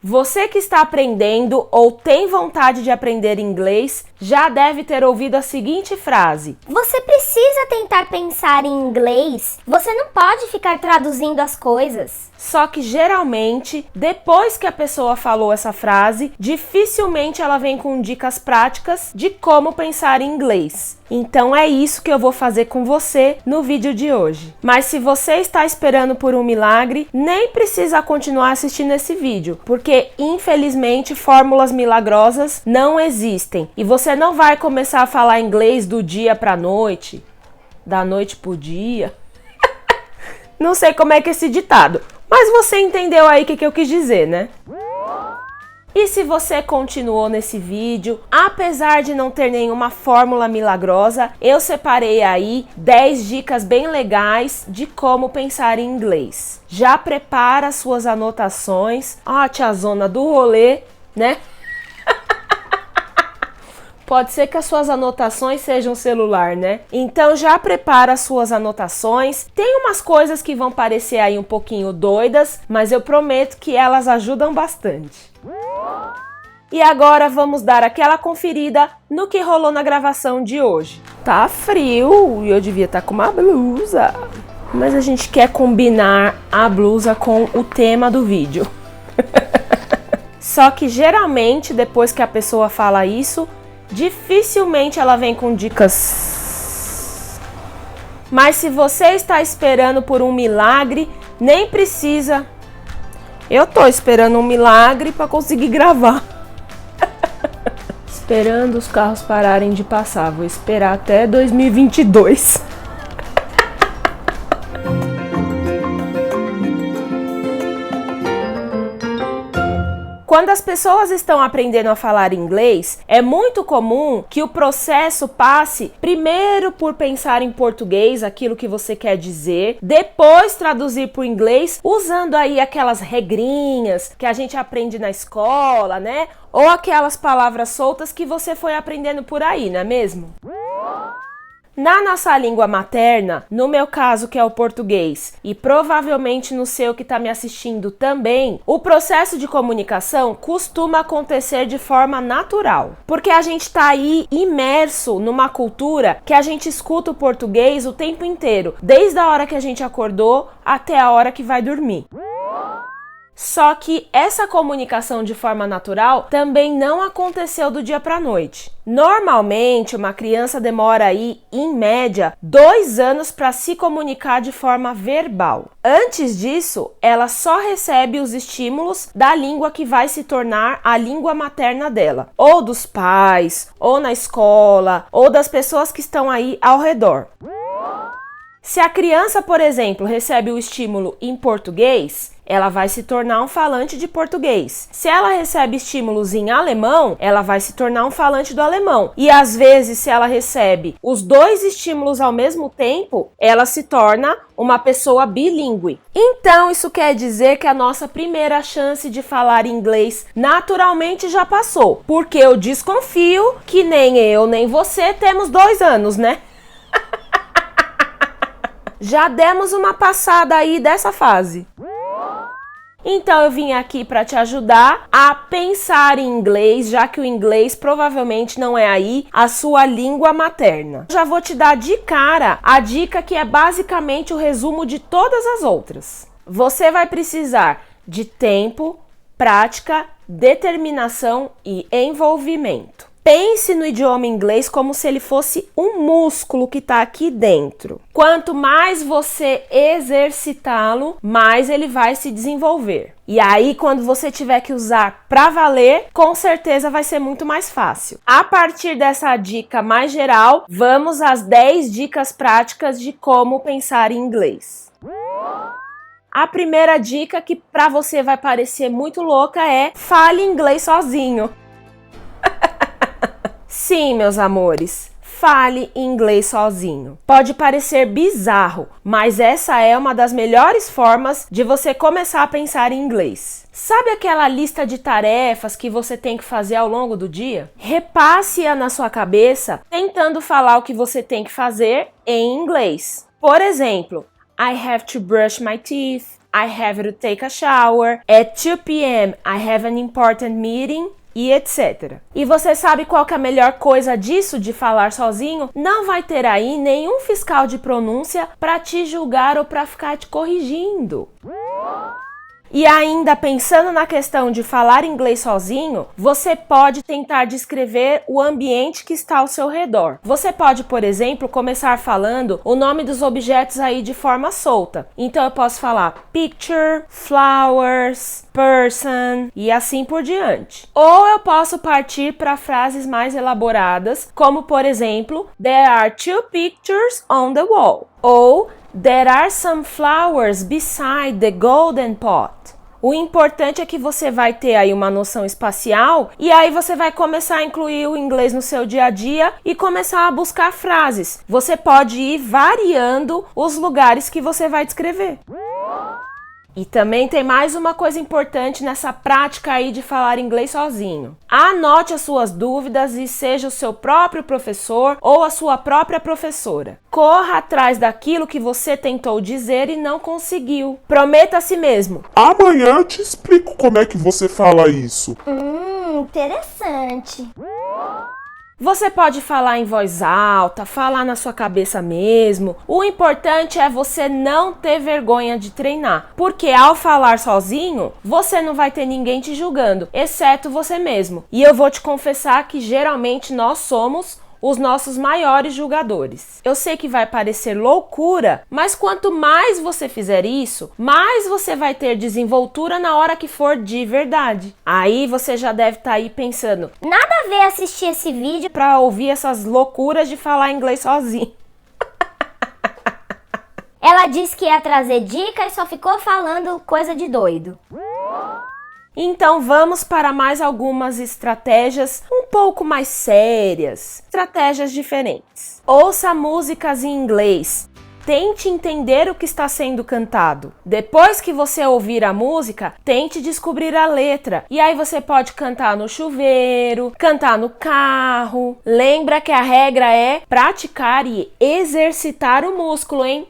Você que está aprendendo ou tem vontade de aprender inglês, já deve ter ouvido a seguinte frase: você precisa tentar pensar em inglês, você não pode ficar traduzindo as coisas. Só que geralmente, depois que a pessoa falou essa frase, dificilmente ela vem com dicas práticas de como pensar em inglês. Então é isso que eu vou fazer com você no vídeo de hoje. Mas se você está esperando por um milagre, nem precisa continuar assistindo esse vídeo, porque infelizmente fórmulas milagrosas não existem. E você não vai começar a falar inglês do dia para a noite, da noite pro dia. Não sei como é que é esse ditado, mas você entendeu aí o que eu quis dizer, né? E se você continuou nesse vídeo, apesar de não ter nenhuma fórmula milagrosa, eu separei aí 10 dicas bem legais de como pensar em inglês. Já prepara suas anotações. Ó, a tiazona do rolê, né? Pode ser que as suas anotações sejam celular, né? Então já prepara as suas anotações. Tem umas coisas que vão parecer aí um pouquinho doidas, mas eu prometo que elas ajudam bastante. E agora vamos dar aquela conferida no que rolou na gravação de hoje. Tá frio e eu devia estar com uma blusa, mas a gente quer combinar a blusa com o tema do vídeo. Só que geralmente depois que a pessoa fala isso, dificilmente ela vem com dicas. Mas se você está esperando por um milagre, nem precisa. Eu tô esperando um milagre para conseguir gravar. Esperando os carros pararem de passar. Vou esperar até 2022. Quando as pessoas estão aprendendo a falar inglês, é muito comum que o processo passe primeiro por pensar em português, aquilo que você quer dizer, depois traduzir para o inglês, usando aí aquelas regrinhas que a gente aprende na escola, né? Ou aquelas palavras soltas que você foi aprendendo por aí, não é mesmo? Na nossa língua materna, no meu caso que é o português, e provavelmente no seu que está me assistindo também, o processo de comunicação costuma acontecer de forma natural. Porque a gente está aí imerso numa cultura que a gente escuta o português o tempo inteiro, desde a hora que a gente acordou até a hora que vai dormir. Só que essa comunicação de forma natural também não aconteceu do dia para a noite. Normalmente, uma criança demora aí, em média, 2 anos para se comunicar de forma verbal. Antes disso, ela só recebe os estímulos da língua que vai se tornar a língua materna dela, ou dos pais, ou na escola, ou das pessoas que estão aí ao redor. Se a criança, por exemplo, recebe o estímulo em português, ela vai se tornar um falante de português. Se ela recebe estímulos em alemão, ela vai se tornar um falante do alemão. E às vezes, se ela recebe os 2 estímulos ao mesmo tempo, ela se torna uma pessoa bilíngue. Então, isso quer dizer que a nossa primeira chance de falar inglês naturalmente já passou. Porque eu desconfio que nem eu nem você temos 2 anos, né? Já demos uma passada aí dessa fase. Então eu vim aqui para te ajudar a pensar em inglês, já que o inglês provavelmente não é aí a sua língua materna. Já vou te dar de cara a dica que é basicamente o resumo de todas as outras. Você vai precisar de tempo, prática, determinação e envolvimento. Pense no idioma inglês como se ele fosse um músculo que está aqui dentro. Quanto mais você exercitá-lo, mais ele vai se desenvolver. E aí, quando você tiver que usar para valer, com certeza vai ser muito mais fácil. A partir dessa dica mais geral, vamos às 10 dicas práticas de como pensar em inglês. A primeira dica, que para você vai parecer muito louca, é fale inglês sozinho. Sim, meus amores, fale inglês sozinho. Pode parecer bizarro, mas essa é uma das melhores formas de você começar a pensar em inglês. Sabe aquela lista de tarefas que você tem que fazer ao longo do dia? Repasse-a na sua cabeça, tentando falar o que você tem que fazer em inglês. Por exemplo, I have to brush my teeth. I have to take a shower. At 2 p.m. I have an important meeting. E etc. E você sabe qual que é a melhor coisa disso, de falar sozinho? Não vai ter aí nenhum fiscal de pronúncia para te julgar ou para ficar te corrigindo. E ainda pensando na questão de falar inglês sozinho, você pode tentar descrever o ambiente que está ao seu redor. Você pode, por exemplo, começar falando o nome dos objetos aí de forma solta. Então eu posso falar picture, flowers, person e assim por diante. Ou eu posso partir para frases mais elaboradas, como por exemplo, there are 2 pictures on the wall. Ou there are some flowers beside the golden pot. O importante é que você vai ter aí uma noção espacial e aí você vai começar a incluir o inglês no seu dia a dia e começar a buscar frases. Você pode ir variando os lugares que você vai descrever. E também tem mais uma coisa importante nessa prática aí de falar inglês sozinho. Anote as suas dúvidas e seja o seu próprio professor ou a sua própria professora. Corra atrás daquilo que você tentou dizer e não conseguiu. Prometa a si mesmo. Amanhã eu te explico como é que você fala isso. Interessante. Você pode falar em voz alta, falar na sua cabeça mesmo. O importante é você não ter vergonha de treinar, porque ao falar sozinho, você não vai ter ninguém te julgando, exceto você mesmo. E eu vou te confessar que geralmente nós somos os nossos maiores julgadores. Eu sei que vai parecer loucura, mas quanto mais você fizer isso, mais você vai ter desenvoltura na hora que for de verdade. Aí você já deve estar aí pensando, Nada a ver assistir esse vídeo. para ouvir essas loucuras de falar inglês sozinho. Ela disse que ia trazer dica e só ficou falando coisa de doido. Então vamos para mais algumas estratégias um pouco mais sérias, estratégias diferentes. Ouça músicas em inglês. Tente entender o que está sendo cantado. Depois que você ouvir a música, tente descobrir a letra. E aí você pode cantar no chuveiro, cantar no carro. Lembra que a regra é praticar e exercitar o músculo, hein?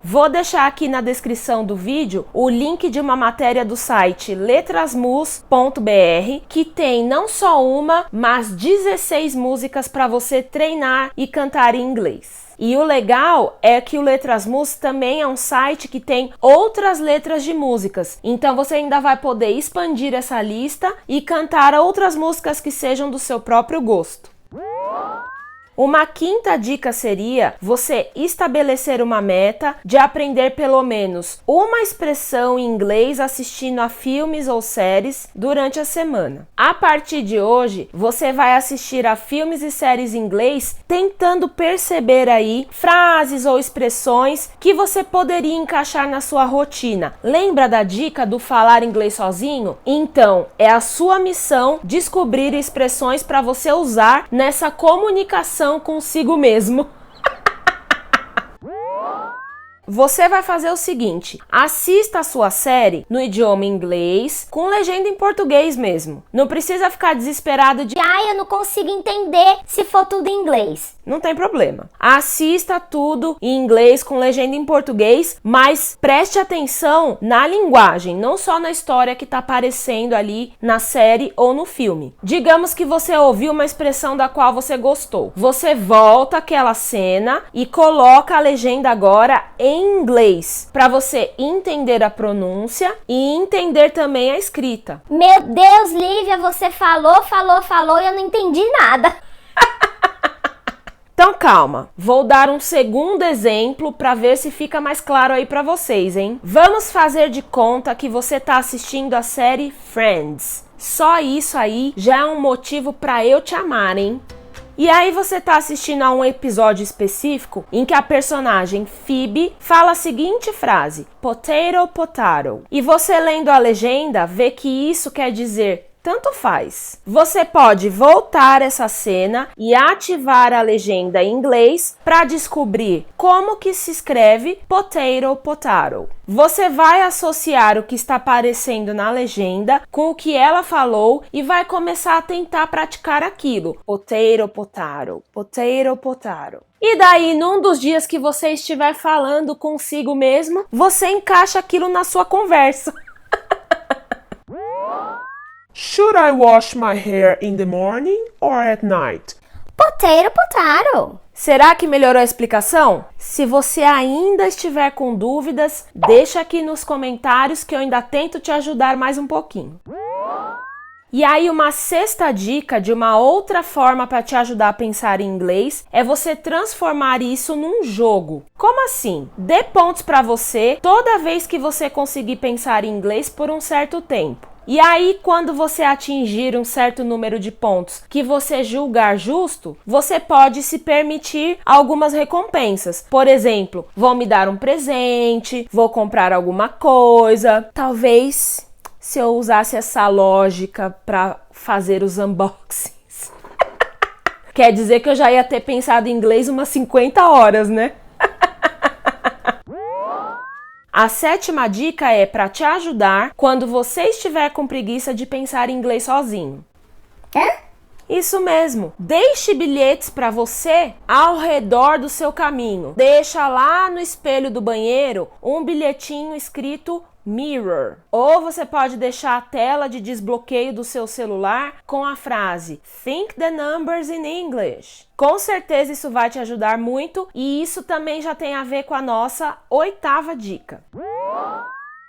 Vou deixar aqui na descrição do vídeo o link de uma matéria do site letrasmus.br que tem não só uma, mas 16 músicas para você treinar e cantar em inglês. E o legal é que o Letrasmus também é um site que tem outras letras de músicas. Então você ainda vai poder expandir essa lista e cantar outras músicas que sejam do seu próprio gosto. Uma quinta dica seria você estabelecer uma meta de aprender pelo menos uma expressão em inglês assistindo a filmes ou séries durante a semana. A partir de hoje, você vai assistir a filmes e séries em inglês tentando perceber aí frases ou expressões que você poderia encaixar na sua rotina. Lembra da dica do falar inglês sozinho? Então, é a sua missão descobrir expressões para você usar nessa comunicação consigo mesmo. Você vai fazer o seguinte, assista a sua série no idioma inglês, com legenda em português mesmo. Não precisa ficar desesperado de Eu não consigo entender se for tudo em inglês. Não tem problema. Assista tudo em inglês com legenda em português, mas preste atenção na linguagem, não só na história que está aparecendo ali na série ou no filme. Digamos que você ouviu uma expressão da qual você gostou. Você volta àquela cena e coloca a legenda agora em inglês, para você entender a pronúncia e entender também a escrita. Meu Deus, Lívia, você falou e eu não entendi nada. Então calma, vou dar um segundo exemplo para ver se fica mais claro aí para vocês, hein? Vamos fazer de conta que você está assistindo a série Friends. Só isso aí já é um motivo para eu te amar, hein? E aí você tá assistindo a um episódio específico em que a personagem Phoebe fala a seguinte frase: potato, potato. E você lendo a legenda vê que isso quer dizer tanto faz. Você pode voltar essa cena e ativar a legenda em inglês para descobrir como que se escreve potato, potato. Você vai associar o que está aparecendo na legenda com o que ela falou e vai começar a tentar praticar aquilo. Potato, potato, potato, potato. E daí, num dos dias que você estiver falando consigo mesmo, você encaixa aquilo na sua conversa. Should I wash my hair in the morning or at night? Potato, potato. Será que melhorou a explicação? Se você ainda estiver com dúvidas, deixa aqui nos comentários que eu ainda tento te ajudar mais um pouquinho. E aí, uma sexta dica de uma outra forma para te ajudar a pensar em inglês é você transformar isso num jogo. Como assim? Dê pontos para você toda vez que você conseguir pensar em inglês por um certo tempo. E aí, quando você atingir um certo número de pontos que você julgar justo, você pode se permitir algumas recompensas. Por exemplo, vou me dar um presente, vou comprar alguma coisa. Talvez, se eu usasse essa lógica para fazer os unboxings. Quer dizer que eu já ia ter pensado em inglês umas 50 horas, né? A sétima dica é para te ajudar quando você estiver com preguiça de pensar em inglês sozinho. Isso mesmo. Deixe bilhetes para você ao redor do seu caminho. Deixa lá no espelho do banheiro um bilhetinho escrito mirror. Ou você pode deixar a tela de desbloqueio do seu celular com a frase Think the numbers in English. Com certeza isso vai te ajudar muito e isso também já tem a ver com a nossa oitava dica.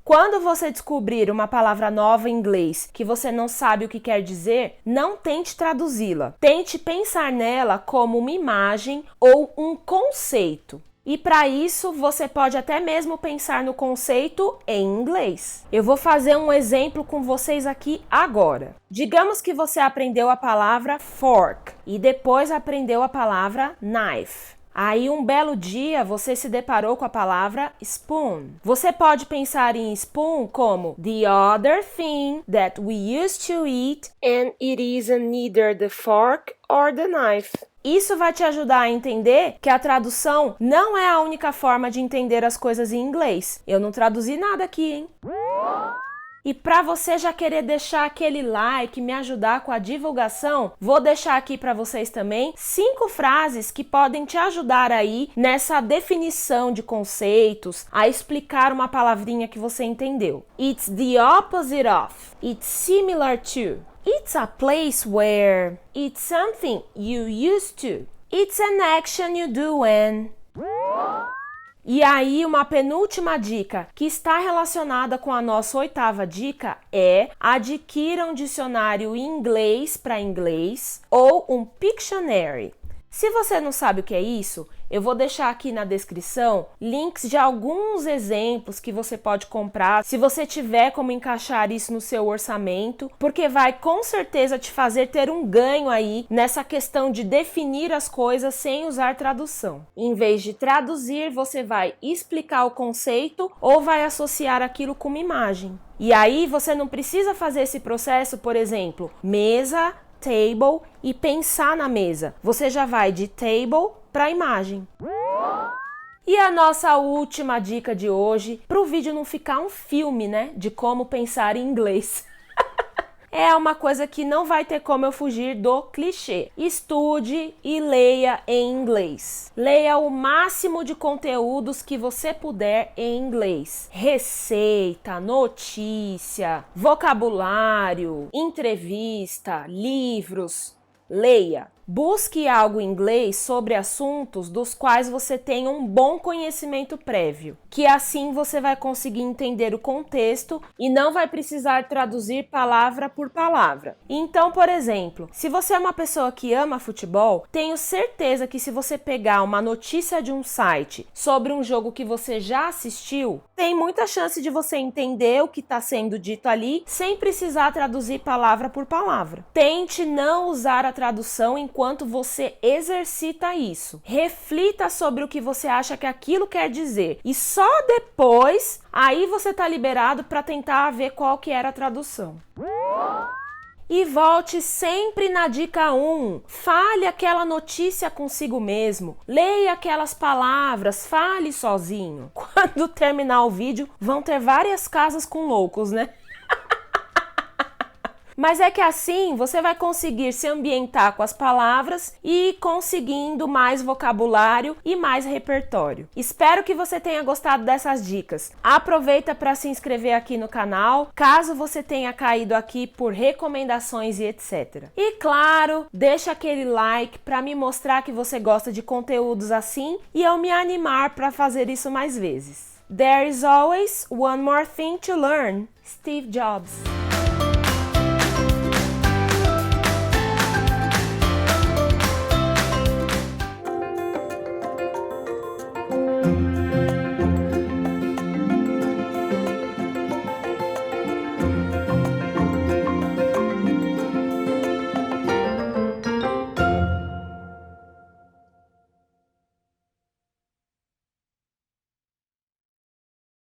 Quando você descobrir uma palavra nova em inglês que você não sabe o que quer dizer, não tente traduzi-la. Tente pensar nela como uma imagem ou um conceito. E para isso, você pode até mesmo pensar no conceito em inglês. Eu vou fazer um exemplo com vocês aqui agora. Digamos que você aprendeu a palavra fork e depois aprendeu a palavra knife. Aí, um belo dia, você se deparou com a palavra spoon. Você pode pensar em spoon como the other thing that we used to eat and it isn't neither the fork or the knife. Isso vai te ajudar a entender que a tradução não é a única forma de entender as coisas em inglês. Eu não traduzi nada aqui, hein? E para você já querer deixar aquele like, me ajudar com a divulgação, vou deixar aqui para vocês também 5 frases que podem te ajudar aí nessa definição de conceitos, a explicar uma palavrinha que você entendeu. It's the opposite of. It's similar to. It's a place where. It's something you used to. It's an action you do when. E aí, uma penúltima dica que está relacionada com a nossa oitava dica é adquira um dicionário em inglês para inglês ou um Pictionary. Se você não sabe o que é isso, eu vou deixar aqui na descrição links de alguns exemplos que você pode comprar, se você tiver como encaixar isso no seu orçamento, porque vai com certeza te fazer ter um ganho aí nessa questão de definir as coisas sem usar tradução. Em vez de traduzir, você vai explicar o conceito ou vai associar aquilo com uma imagem. E aí você não precisa fazer esse processo, por exemplo, mesa, table e pensar na mesa. Você já vai de table para a imagem. E a nossa última dica de hoje, para o vídeo não ficar um filme, né, de como pensar em inglês. É uma coisa que não vai ter como eu fugir do clichê. Estude e leia em inglês. Leia o máximo de conteúdos que você puder em inglês. Receita, notícia, vocabulário, entrevista, livros. Leia. Busque algo em inglês sobre assuntos dos quais você tenha um bom conhecimento prévio, que assim você vai conseguir entender o contexto e não vai precisar traduzir palavra por palavra. Então, por exemplo, se você é uma pessoa que ama futebol, tenho certeza que se você pegar uma notícia de um site sobre um jogo que você já assistiu, tem muita chance de você entender o que está sendo dito ali sem precisar traduzir palavra por palavra. Tente não usar a tradução enquanto você exercita isso. Reflita sobre o que você acha que aquilo quer dizer e só depois aí você está liberado para tentar ver qual que era a tradução. E volte sempre na dica 1. Fale aquela notícia consigo mesmo. Leia aquelas palavras, fale sozinho. Quando terminar o vídeo, vão ter várias casas com loucos, né? Mas é que assim você vai conseguir se ambientar com as palavras e conseguindo mais vocabulário e mais repertório. Espero que você tenha gostado dessas dicas. Aproveita para se inscrever aqui no canal, caso você tenha caído aqui por recomendações e etc. E claro, deixa aquele like para me mostrar que você gosta de conteúdos assim e eu me animar para fazer isso mais vezes. There is always one more thing to learn. Steve Jobs.